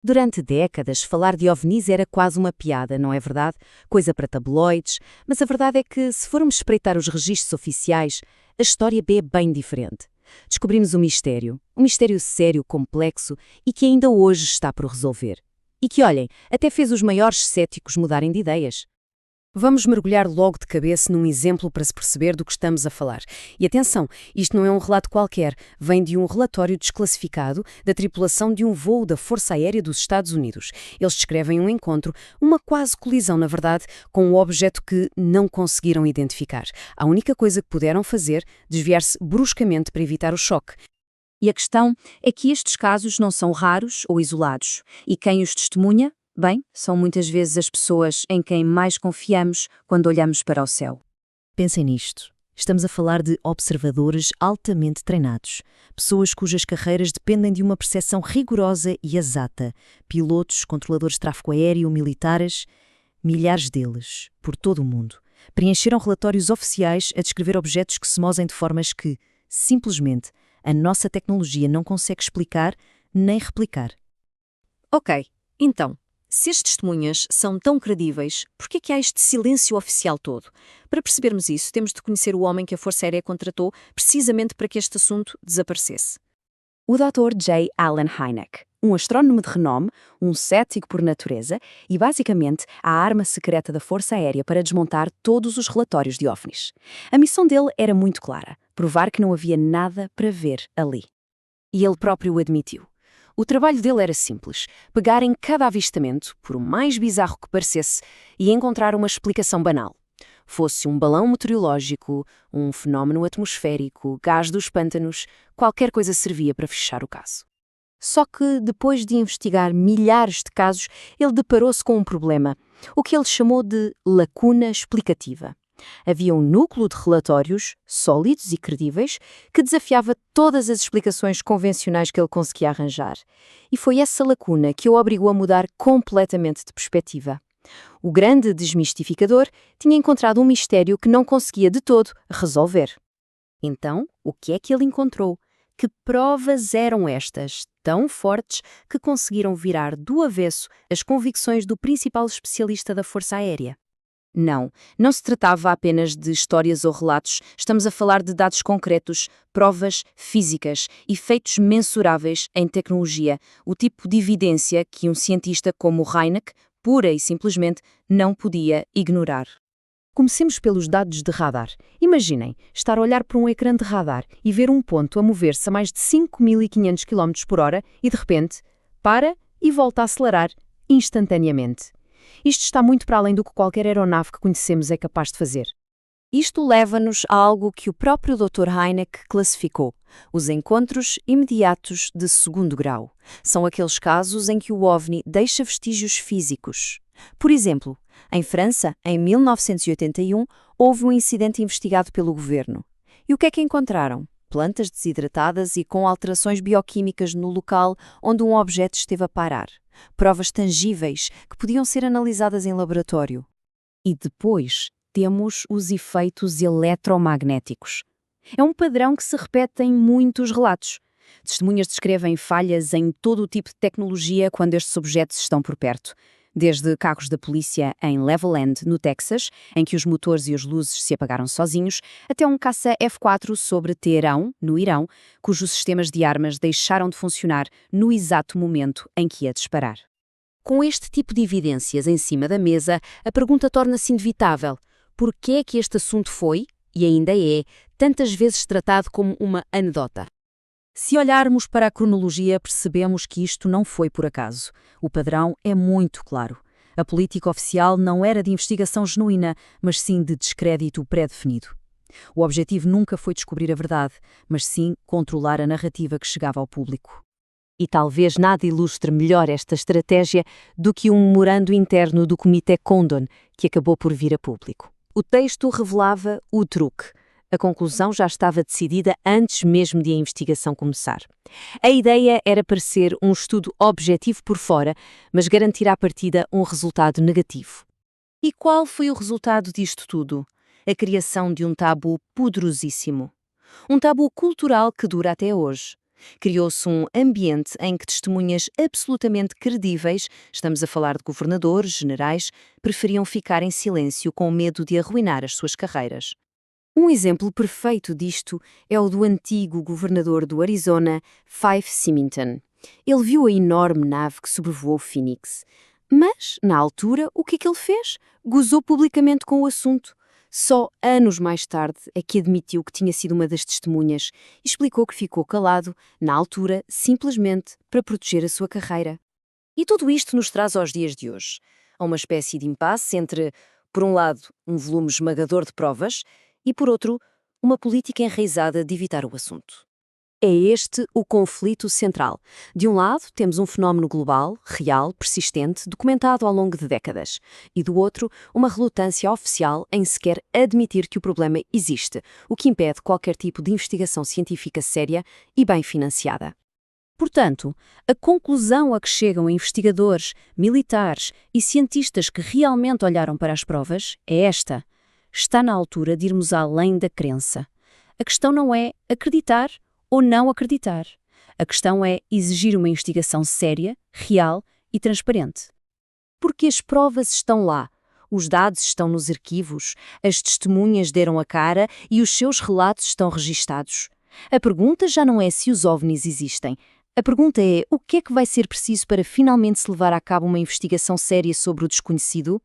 Durante décadas, falar de OVNIs era quase uma piada, não é verdade? Coisa para tabloides, mas a verdade é que, se formos espreitar os registros oficiais, a história é bem diferente. Descobrimos um mistério sério, complexo e que ainda hoje está por resolver. E que, olhem, até fez os maiores céticos mudarem de ideias. Vamos mergulhar logo de cabeça num exemplo para se perceber do que estamos a falar. E atenção, isto não é um relato qualquer, vem de um relatório desclassificado da tripulação de um voo da Força Aérea dos Estados Unidos. Eles descrevem um encontro, uma quase colisão, na verdade, com um objeto que não conseguiram identificar. A única coisa que puderam fazer, desviar-se bruscamente para evitar o choque. E a questão é que estes casos não são raros ou isolados. E quem os testemunha? Bem, são muitas vezes as pessoas em quem mais confiamos quando olhamos para o céu. Pensem nisto. Estamos a falar de observadores altamente treinados, pessoas cujas carreiras dependem de uma percepção rigorosa e exata, pilotos, controladores de tráfego aéreo, militares, milhares deles, por todo o mundo, preencheram relatórios oficiais a descrever objetos que se movem de formas que, simplesmente, a nossa tecnologia não consegue explicar nem replicar. Ok, então, se as testemunhas são tão credíveis, por que é que há este silêncio oficial todo? Para percebermos isso, temos de conhecer o homem que a Força Aérea contratou precisamente para que este assunto desaparecesse. O Dr. J. Allen Hynek, um astrónomo de renome, um cético por natureza e, basicamente, a arma secreta da Força Aérea para desmontar todos os relatórios de OVNIs. A missão dele era muito clara, provar que não havia nada para ver ali. E ele próprio o admitiu. O trabalho dele era simples, pegar em cada avistamento, por mais bizarro que parecesse, e encontrar uma explicação banal. Fosse um balão meteorológico, um fenómeno atmosférico, gás dos pântanos, qualquer coisa servia para fechar o caso. Só que, depois de investigar milhares de casos, ele deparou-se com um problema, o que ele chamou de lacuna explicativa. Havia um núcleo de relatórios, sólidos e credíveis, que desafiava todas as explicações convencionais que ele conseguia arranjar. E foi essa lacuna que o obrigou a mudar completamente de perspectiva. O grande desmistificador tinha encontrado um mistério que não conseguia de todo resolver. Então, o que é que ele encontrou? Que provas eram estas, tão fortes, que conseguiram virar do avesso as convicções do principal especialista da Força Aérea? Não se tratava apenas de histórias ou relatos, estamos a falar de dados concretos, provas físicas, efeitos mensuráveis em tecnologia, o tipo de evidência que um cientista como Hynek, pura e simplesmente, não podia ignorar. Comecemos pelos dados de radar. Imaginem, estar a olhar para um ecrã de radar e ver um ponto a mover-se a mais de 5.500 km/h e, de repente, para e volta a acelerar instantaneamente. Isto está muito para além do que qualquer aeronave que conhecemos é capaz de fazer. Isto leva-nos a algo que o próprio Dr. Hynek classificou: os encontros imediatos de segundo grau. São aqueles casos em que o OVNI deixa vestígios físicos. Por exemplo, em França, em 1981, houve um incidente investigado pelo governo. E o que é que encontraram? Plantas desidratadas e com alterações bioquímicas no local onde um objeto esteve a parar. Provas tangíveis que podiam ser analisadas em laboratório. E depois temos os efeitos eletromagnéticos. É um padrão que se repete em muitos relatos. Testemunhas descrevem falhas em todo o tipo de tecnologia quando estes objetos estão por perto. Desde carros da polícia em Levelland, no Texas, em que os motores e as luzes se apagaram sozinhos, até um caça F-4 sobre Teherão, no Irão, cujos sistemas de armas deixaram de funcionar no exato momento em que ia disparar. Com este tipo de evidências em cima da mesa, a pergunta torna-se inevitável: por que é que este assunto foi, e ainda é, tantas vezes tratado como uma anedota? Se olharmos para a cronologia, percebemos que isto não foi por acaso. O padrão é muito claro. A política oficial não era de investigação genuína, mas sim de descrédito pré-definido. O objetivo nunca foi descobrir a verdade, mas sim controlar a narrativa que chegava ao público. E talvez nada ilustre melhor esta estratégia do que um memorando interno do Comitê Condon, que acabou por vir a público. O texto revelava o truque. A conclusão já estava decidida antes mesmo de a investigação começar. A ideia era parecer um estudo objetivo por fora, mas garantir à partida um resultado negativo. E qual foi o resultado disto tudo? A criação de um tabu poderosíssimo. Um tabu cultural que dura até hoje. Criou-se um ambiente em que testemunhas absolutamente credíveis, estamos a falar de governadores, generais, preferiam ficar em silêncio com medo de arruinar as suas carreiras. Um exemplo perfeito disto é o do antigo governador do Arizona, Fife Symington. Ele viu a enorme nave que sobrevoou Phoenix. Mas, na altura, o que é que ele fez? Gozou publicamente com o assunto. Só anos mais tarde é que admitiu que tinha sido uma das testemunhas e explicou que ficou calado, na altura, simplesmente para proteger a sua carreira. E tudo isto nos traz aos dias de hoje. Há uma espécie de impasse entre, por um lado, um volume esmagador de provas e, por outro, uma política enraizada de evitar o assunto. É este o conflito central. De um lado, temos um fenómeno global, real, persistente, documentado ao longo de décadas. E do outro, uma relutância oficial em sequer admitir que o problema existe, o que impede qualquer tipo de investigação científica séria e bem financiada. Portanto, a conclusão a que chegam investigadores, militares e cientistas que realmente olharam para as provas é esta: está na altura de irmos além da crença. A questão não é acreditar ou não acreditar. A questão é exigir uma investigação séria, real e transparente. Porque as provas estão lá, os dados estão nos arquivos, as testemunhas deram a cara e os seus relatos estão registados. A pergunta já não é se os OVNIs existem. A pergunta é o que é que vai ser preciso para finalmente se levar a cabo uma investigação séria sobre o desconhecido?